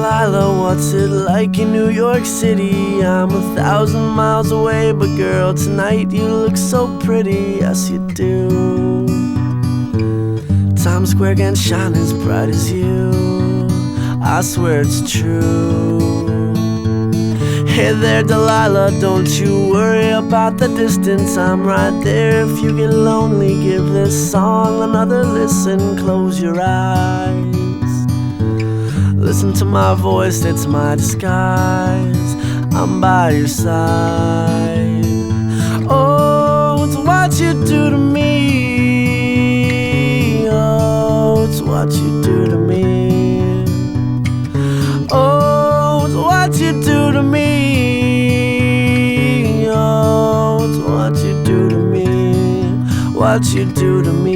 Delilah, what's it like in New York City? I'm 1,000 miles away, but girl, tonight you look so pretty, yes you do. Times Square can't shine as bright as you, I swear it's true. Hey there Delilah, don't you worry about the distance, I'm right there. If you get lonely, give this song another listen. Close your eyes, listen to my voice, it's my disguise, I'm by your side. Oh, it's what you do to me, oh, it's what you do to me. Oh, it's what you do to me, oh, it's what you do to me, what you do to me.